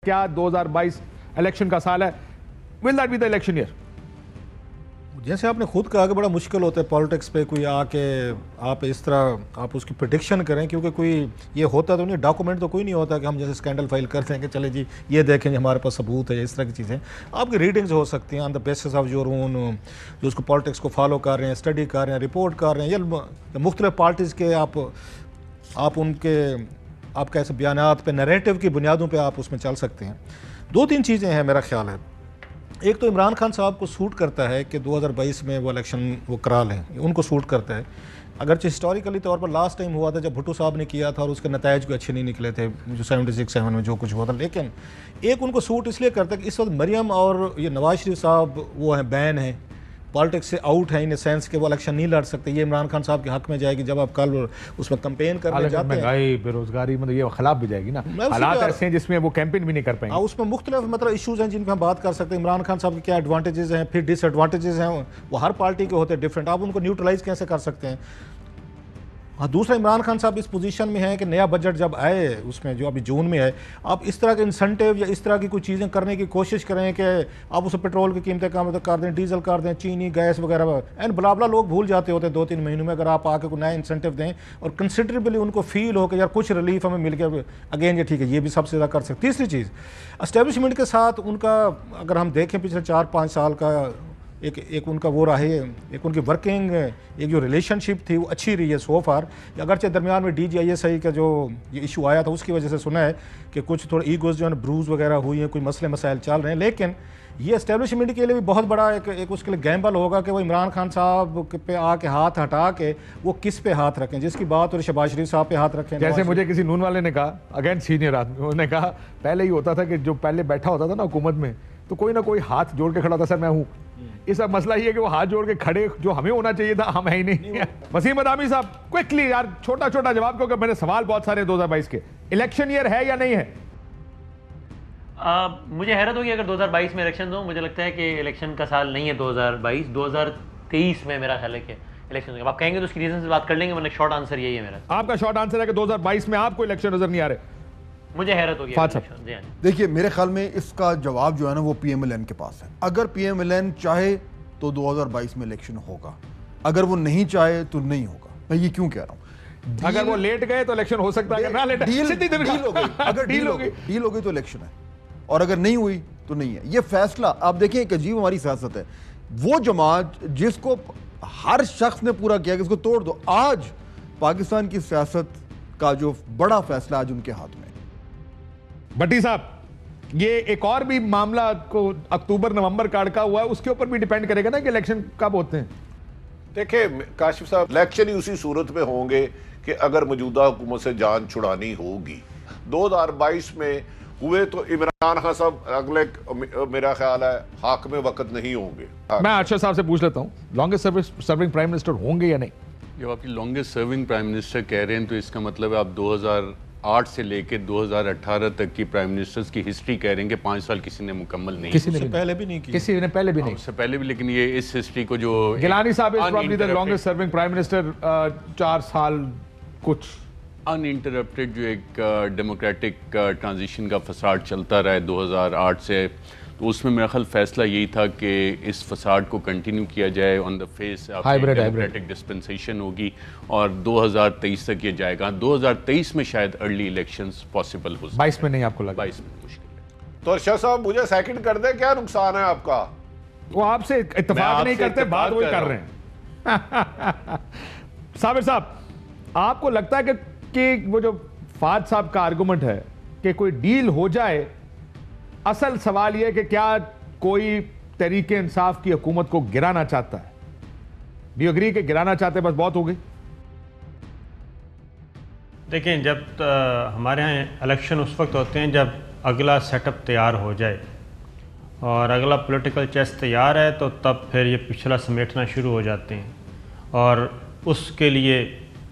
क्या 2022 इलेक्शन का साल है? Will that be the election year? जैसे आपने खुद कहा कि बड़ा मुश्किल होता है पॉलिटिक्स पे कोई आके आप इस तरह आप उसकी प्रिडिक्शन करें, क्योंकि कोई ये होता तो नहीं, डॉक्यूमेंट तो कोई नहीं होता कि हम जैसे स्कैंडल फाइल करते हैं कि चले जी ये देखें हमारे पास सबूत है, इस तरह की चीज़ें आपकी रीडिंग्स हो सकती हैं on the basis of your own, जो उसको पॉलिटिक्स को फॉलो कर रहे हैं, स्टडी कर रहे हैं, रिपोर्ट कर रहे हैं, या मुख्तलिफ पार्टीज़ के आप उनके आपका ऐसे बयानात पे नैरेटिव की बुनियादों पे आप उसमें चल सकते हैं। दो तीन चीज़ें हैं मेरा ख्याल है। एक तो इमरान खान साहब को सूट करता है कि 2022 में वो इलेक्शन वो करा लें, उनको सूट करता है। अगरचे हिस्टोरिकली तौर पर लास्ट टाइम हुआ था जब भुट्टो साहब ने किया था और उसके नतायज कोई अच्छे नहीं निकले थे, जो 76-7 में जो कुछ हुआ था। लेकिन एक उनको सूट इसलिए करता है कि इस वक्त मरियम और ये नवाज शरीफ साहब वो हैं, बैन हैं, पॉलिटिक्स से आउट है इन सेंस कि वो इलेक्शन नहीं लड़ सकते। ये इमरान खान साहब के हक में जाएगी जब आप कल उसमें कैंपेन करने जाते हैं। महंगाई, बेरोजगारी, मतलब ये खिलाफ भी जाएगी ना, हालात ऐसे हैं जिसमें वो कैंपेन भी नहीं कर पाएंगे। उसमें मुख्तलिफ मतलब इशूज़ हैं जिन पर हम बात कर सकते हैं। इमरान खान साहब के क्या एडवांटेजेस हैं, फिर डिसएडवांटेजेस हैं, वो हर पार्टी के होते हैं डिफरेंट, आप उनको न्यूट्रलाइज कैसे कर सकते हैं। हाँ, दूसरा इमरान खान साहब इस पोजीशन में है कि नया बजट जब आए उसमें जो अभी जून में है, आप इस तरह के इंसेंटिव या इस तरह की कुछ चीज़ें करने की कोशिश करें कि आप उसे पेट्रोल की कीमतें कम कर दें, डीजल कर दें, चीनी, गैस वगैरह एंड बलाबला लोग भूल जाते होते 2-3 महीनों में। अगर आप आके कोई नया इंसेंटिव दें और कंसिडरेबली उनको फील हो कि यार कुछ रिलीफ हमें मिल गया, अगेन ये ठीक है, ये भी सबसे ज़्यादा कर सकते। तीसरी चीज़, एस्टेब्लिशमेंट के साथ उनका अगर हम देखें पिछले 4-5 साल का एक उनका वो रहा है, एक उनकी वर्किंग एक जो रिलेशनशिप थी वो अच्छी रही है सो फार। अगरचे दरमियान में DGISI का जो ये इशू आया था उसकी वजह से सुना है कि कुछ थोड़ा ईगोज़ जो है ब्रूज वगैरह हुई हैं, कोई मसले मसाइल चल रहे हैं। लेकिन ये एस्टेब्लिशमेंट के लिए भी बहुत बड़ा एक उसके लिए गैम्बल होगा कि वो इमरान खान साहब पे आके हाथ हटा के वो किस पे हाथ रखें, जिसकी बात और शहबाज शरीफ साहब पे हाथ रखें। जैसे मुझे किसी नून वाले ने कहा, अगेन सीनियर आदमी, उन्होंने कहा पहले ही होता था कि जो पहले बैठा होता था ना हुकूमत में तो कोई ना कोई हाथ जोड़ के खड़ा था, सर मैं हूँ। इस मसला ये है कि वो हाथ जोड़ के खड़े जो हमें होना चाहिए था हम है ही नहीं। वसीम अदामी साहब क्विकली यार, छोटा छोटा जवाब, क्योंकि मैंने सवाल बहुत सारे 2022 के। इलेक्शन ईयर है या नहीं है? मुझे हैरत होगी अगर 2022 में इलेक्शन हो। मुझे लगता है कि इलेक्शन का साल नहीं है 2022, 2023 में मेरा ख्याल है कि इलेक्शन होगा। आप कहेंगे तो उसकी रीजन से बात कर लेंगे, वरना शॉर्ट आंसर यही है मेरा। आपका शॉर्ट आंसर है कि 2022 में आपको इलेक्शन नजर नहीं आ रहे? मुझे हैरत होगी। देखिए मेरे ख्याल में इसका जवाब जो है ना वो PMLN के पास है। अगर PMLN चाहे तो 2022 में इलेक्शन होगा, अगर वो नहीं चाहे तो नहीं होगा। मैं ये क्यों कह रहा हूँ, अगर वो लेट गए तो इलेक्शन हो सकता है, अगर ना लेट डील हो गई, अगर डील हो गई तो इलेक्शन है, और अगर नहीं हुई तो नहीं है। ये फैसला आप देखें, एक अजीब हमारी सियासत है। वो जमात जिसको हर शख्स ने पूरा किया कि इसको तोड़ दो, आज पाकिस्तान की सियासत का जो बड़ा फैसला आज उनके हाथ में। भट्टी साहब, ये एक और भी मामला को अक्टूबर-नवंबर का अड़का हुआ है, उसके ऊपर भी डिपेंड करेगा ना कि इलेक्शन कब होते हैं। देखिए काशिफ साहब, इलेक्शन ही उसी सूरत में होंगे कि अगर मौजूदा हुकूमत से जान छुड़ानी होगी। 2022 में हुए तो इमरान खान साहब अगले मेरा ख्याल है हाक में वक्त नहीं होंगे। मैं अरशद साहब से पूछ लेता हूँ, लॉन्गेस्ट सर्विंग प्राइम मिनिस्टर होंगे या नहीं? जब आप लॉन्गेस्ट सर्विंग प्राइम मिनिस्टर कह रहे हैं तो इसका मतलब है आप 2008 से लेकर 2018 तक की प्राइम मिनिस्टर्स की हिस्ट्री कह रहे हैं कि 5 साल किसी ने मुकम्मल नहीं, किसी ने पहले भी नहीं की, किसी ने पहले भी नहीं, उससे पहले भी। लेकिन ये इस हिस्ट्री को जो गिलानी साहब is probably the longest serving prime minister, 4 साल कुछ अनइंटरप्टेड जो एक डेमोक्रेटिक ट्रांजिशन का फसाड चलता रहा है 2008 से, तो उसमें मेरा ख्याल फैसला यही था कि इस फसाड को कंटिन्यू किया जाए on the face democratic dispensation होगी और 2023 तक ये जाएगा। 2023 में शायद अर्ली इलेक्शंस पॉसिबल हो सकते हैं। 22 में नहीं आपको लगा? 22 में मुश्किल है। तो अर्शद साहब मुझे सेकंड कर दे, क्या नुकसान है आपका? वो आपसे इत्तेफाक नहीं करते, बात वही कर रहे हैं। साबिर साहब, आपको लगता है कि वो जो फाद साहब का आर्गुमेंट है कि कोई डील हो जाए, असल सवाल यह कि क्या कोई तहरीक इंसाफ की हुकूमत को गिराना चाहता है? डू यू एग्री कि गिराना चाहते बस बहुत हो गई? देखें, जब हमारे यहाँ इलेक्शन उस वक्त होते हैं जब अगला सेटअप तैयार हो जाए और अगला पॉलिटिकल चेस तैयार है, तो तब फिर ये पिछला समेटना शुरू हो जाते हैं और उसके लिए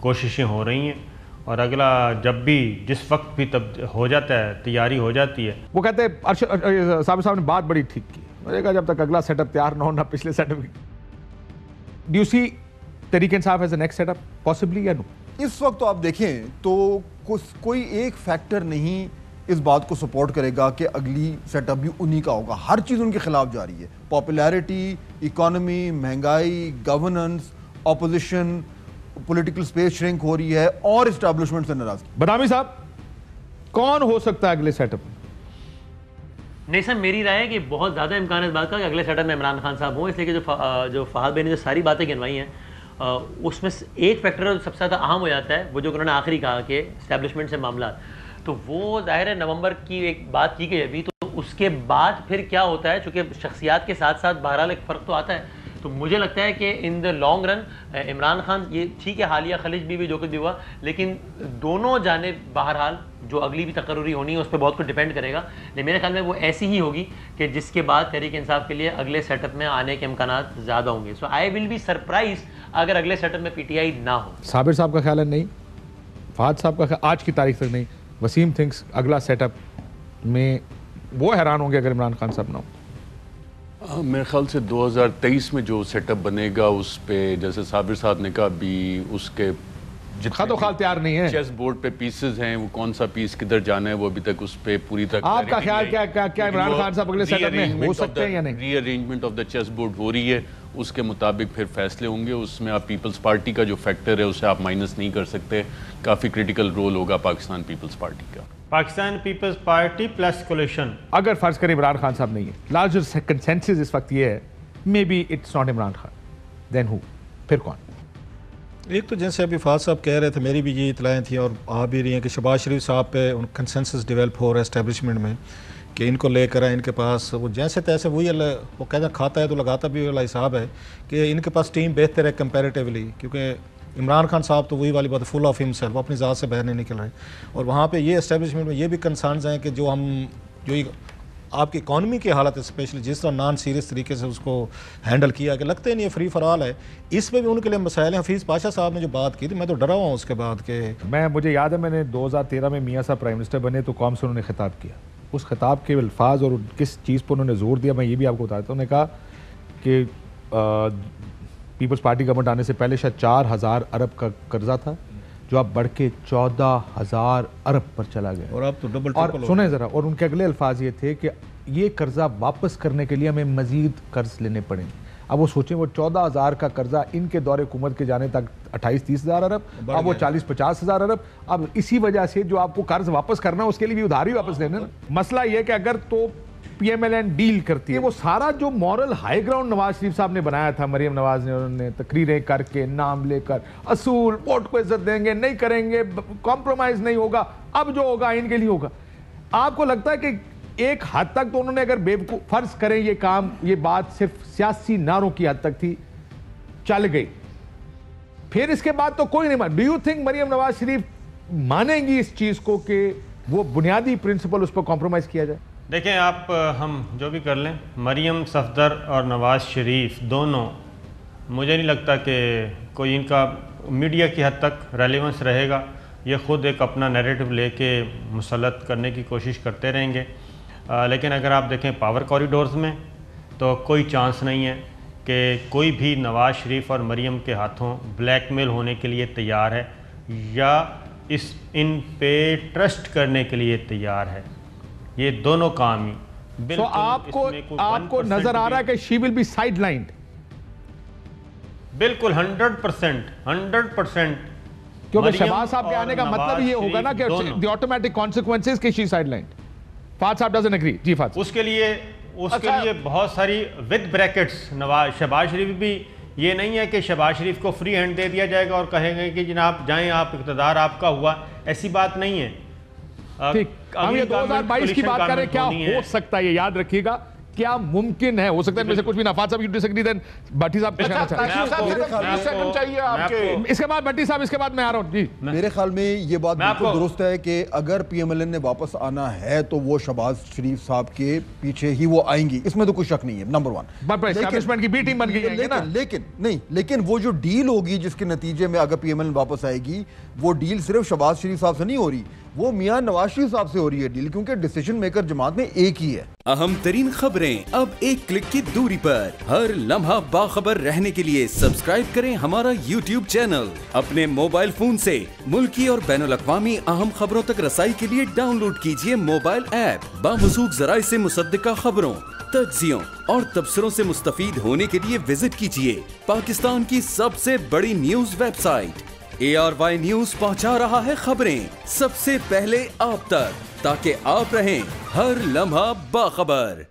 कोशिशें हो रही हैं। और अगला जब भी जिस वक्त भी तब हो जाता है, तैयारी हो जाती है। वो कहते हैं साहब ने बात बड़ी ठीक की, मुझे कहा जब तक अगला सेटअप तैयार ना हो ना पिछले setup. Do you see Tehreek Insaf as the next setup possibly या नो? इस वक्त तो आप देखें तो कोई एक फैक्टर नहीं इस बात को सपोर्ट करेगा कि अगली सेटअप भी उन्हीं का होगा। हर चीज़ उनके खिलाफ जा रही है, पॉपुलैरिटी, इकोनॉमी, महंगाई, governance, opposition, political space shrink हो रही है और एस्टैब्लिशमेंट से नाराजगी। बदामी साहब, कौन हो सकता है अगले सेटअप? नहीं सर, मेरी राय है कि बहुत ज़्यादा इम्कान है इस बात का कि अगले सेटअप में इमरान खान साहब हों, इसलिए कि जो फहद भाई ने जो सारी बातें गिनवाई हैं उसमें एक फैक्टर सबसे ज़्यादा अहम हो जाता है, वो जो उन्होंने आखिरी कहा कि इस्टेब्लिशमेंट से मामला, तो वो ज़ाहिर है नवंबर की एक बात की गई अभी, तो उसके बाद फिर क्या होता है, चूँकि शख्सियात के साथ साथ बहरहाल एक फ़र्क तो आता है। तो मुझे लगता है कि in the long run Imran Khan, ये ठीक है हालिया खलीज भी जो कुछ भी हुआ, लेकिन दोनों जानिब बहरहाल जो अगली भी तकर्री होनी है उस पर बहुत कुछ डिपेंड करेगा। लेकिन मेरे ख्याल में वो ऐसी ही होगी कि जिसके बाद तहरीक इंसाफ के लिए अगले सेटअप में आने के इम्कानात ज़्यादा होंगे। सो आई विल बी सरप्राइज अगर अगले सेटअप में PTI ना हो। साबिर साहब का ख्याल है नहीं, फहद साहब का आज की तारीख तक नहीं, वसीम थिंक्स अगला सेटअप में वो हैरान होंगे अगर इमरान खान साहब ना हो। मेरे ख्याल से 2023 में जो सेटअप बनेगा उस पे, जैसे साबिर साहब ने कहा, अभी उसके खातो खाल तैयार नहीं है, चेस बोर्ड पे पीसेस हैं, वो कौन सा पीस किधर जाना है वो अभी तक उस पे पूरी तरह आपका ख्याल क्या इमरान खान साहब अगले सेटअप में हो सकते हैं या नहीं? Rearrangement of the chess board हो रही है, उसके मुताबिक फिर फैसले होंगे। उसमें आप पीपल्स पार्टी का जो फैक्टर है उसे आप माइनस नहीं कर सकते, काफ़ी क्रिटिकल रोल होगा पाकिस्तान पीपल्स पार्टी का। पाकिस्तान पीपल्स पार्टी प्लस कोलिशन, अगर फर्ज करें इमरान खान साहब नहीं है, लार्जर कंसेंसस इस वक्त ये है maybe it's not Imran Khan, then who, फिर कौन? एक तो जैसे अभी फाज साहब कह रहे थे, मेरी भी ये इतलाएँ थी और आ भी रही हैं कि शहबाज शरीफ साहब पे कंसेंसस डेवलप हो रहा है एस्टेब्लिशमेंट में कि इनको लेकर आए, इनके पास वो जैसे तैसे वही वो कहते हैं खाता है तो लगाता भी वाला हिसाब है कि इनके पास टीम बेहतर है कंपैरेटिवली, क्योंकि इमरान खान साहब तो वही वाली बात है, फुल ऑफ हिमसेल्फ, वो अपनी ज़ात से बाहर नहीं निकल रहे। और वहाँ पे ये एस्टेब्लिशमेंट में ये भी कंसर्न्स हैं कि जो आपकी इकॉनमी की हालत है, स्पेशली जिस तरह नॉन सीरियस तरीके से उसको हैंडल किया कि लगता ही नहीं है फ्री फॉर ऑल है, इसमें भी उनके लिए मसाइल हैं। हफीज़ पाशा साहब ने जो बात की थी, मैं तो डरा हुआ हूँ उसके बाद के मुझे याद है मैंने 2013 में मियाँ साहब प्राइम मिनिस्टर बने तो कौम से उन्होंने खिताब किया, उस खिताब के अल्फाज और किस चीज़ पर उन्होंने जोर दिया मैं ये भी आपको बताता हूँ। उन्होंने कहा कि पीपल्स पार्टी गवर्नमेंट आने से पहले शायद 4,000 अरब का कर्जा था जो अब बढ़ के 14,000 अरब पर चला गया, और अब तो डबल और सुने ज़रा, और उनके अगले अल्फाज ये थे कि ये कर्जा वापस करने के लिए हमें मजीद कर्ज लेने पड़ेंगे। अब वो सोचें, वो 14,000 का कर्जा इनके दौरे हुकूमत के जाने तक 28-30 हज़ार अरब, अब वो 40-50 हज़ार अरब। अब इसी वजह से जो आपको कर्ज वापस करना है उसके लिए भी उधारी वापस लेना। मसला ये कि अगर तो PMLN डील करती है, वो सारा जो moral high ground Nawaz Sharif साहब ने बनाया था, मरियम नवाज ने, उन्होंने तकरीरें करके नाम लेकर असूल वोट को इज्जत देंगे, नहीं करेंगे, कॉम्प्रोमाइज नहीं होगा, अब जो होगा इनके लिए होगा। आपको लगता है कि एक हद तक तो उन्होंने, अगर बेवकूफ फर्ज करें ये काम, ये बात सिर्फ सियासी नारों की हद तक थी, चल गई, फिर इसके बाद तो कोई नहीं मान। Do you think Maryam Nawaz Sharif मानेंगी इस चीज को कि वो बुनियादी प्रिंसिपल उस पर कॉम्प्रोमाइज किया जाए? देखें आप, हम जो भी कर लें, मरियम सफदर और नवाज शरीफ दोनों, मुझे नहीं लगता कि कोई इनका मीडिया की हद तक रेलेवेंस रहेगा। ये ख़ुद एक अपना नैरेटिव लेके मुसल्लत करने की कोशिश करते रहेंगे। लेकिन अगर आप देखें पावर कॉरिडोर्स में तो कोई चांस नहीं है कि कोई भी नवाज शरीफ और मरियम के हाथों ब्लैकमेल होने के लिए तैयार है या इन पे ट्रस्ट करने के लिए तैयार है। ये दोनों काम ही तो आपको नजर आ रहा है कि शी विल बी साइडलाइंड? बिल्कुल 100%, क्योंकि शहबाज साहब के आने का मतलब ये होगा ना कि द ऑटोमेटिक कॉन्सिक्वेंसेस कि शी साइडलाइंड। फाद साहब डजंट एग्री। जी फाद, उसके लिए बहुत सारी विद ब्रैकेट्स शहबाज शरीफ भी, ये नहीं है कि शहबाज शरीफ को फ्री हैंड दे दिया जाएगा और कहेंगे कि जनाब जाएं आप, इक़्तिदार आपका हुआ, ऐसी बात नहीं है। ठीक, हम ये 2022 की बात करें, क्या हो सकता है ये याद रखिएगा, क्या मुमकिन है, हो सकता है में से कुछ भी। नफाद साहब यू डिसएग्री, देन भट्टी साहब कुछ कहना चाहते हैं। इसके बाद भट्टी साहब, इसके बाद मैं आ रहा हूं जी। मेरे ख्याल में ये बात बिल्कुल दुरुस्त है कि अगर PMLN ने वापस आना है तो वो शहबाज शरीफ साहब के पीछे ही वो आएंगी, इसमें तो कोई शक नहीं है। नंबर 1 एस्टैब्लिशमेंट की बी टीम बन गई है, लेकिन वो जो डील होगी जिसके नतीजे में अगर PMLN वापस आएगी, वो डील सिर्फ शहबाज शरीफ साहब से नहीं हो रही, वो मियां नवाज शरीफ साहब से हो रही है डील, क्योंकि डिसीजन मेकर जमात में एक ही है। अहम तरीन खबरें अब एक क्लिक की दूरी पर। हर लम्हा बाखबर रहने के लिए सब्सक्राइब करें हमारा YouTube चैनल। अपने मोबाइल फोन से मुल्की और बैनुल-अक़वामी अहम खबरों तक रसाई के लिए डाउनलोड कीजिए मोबाइल ऐप। बामसूख जराए से मुसद्दिका खबरों, तज्जियों और तबसरों से मुस्तफीद होने के लिए विजिट कीजिए पाकिस्तान की सबसे बड़ी न्यूज वेबसाइट। ARY न्यूज पहुंचा रहा है खबरें सबसे पहले आप तक, ताकि आप रहें हर लम्हा बाखबर।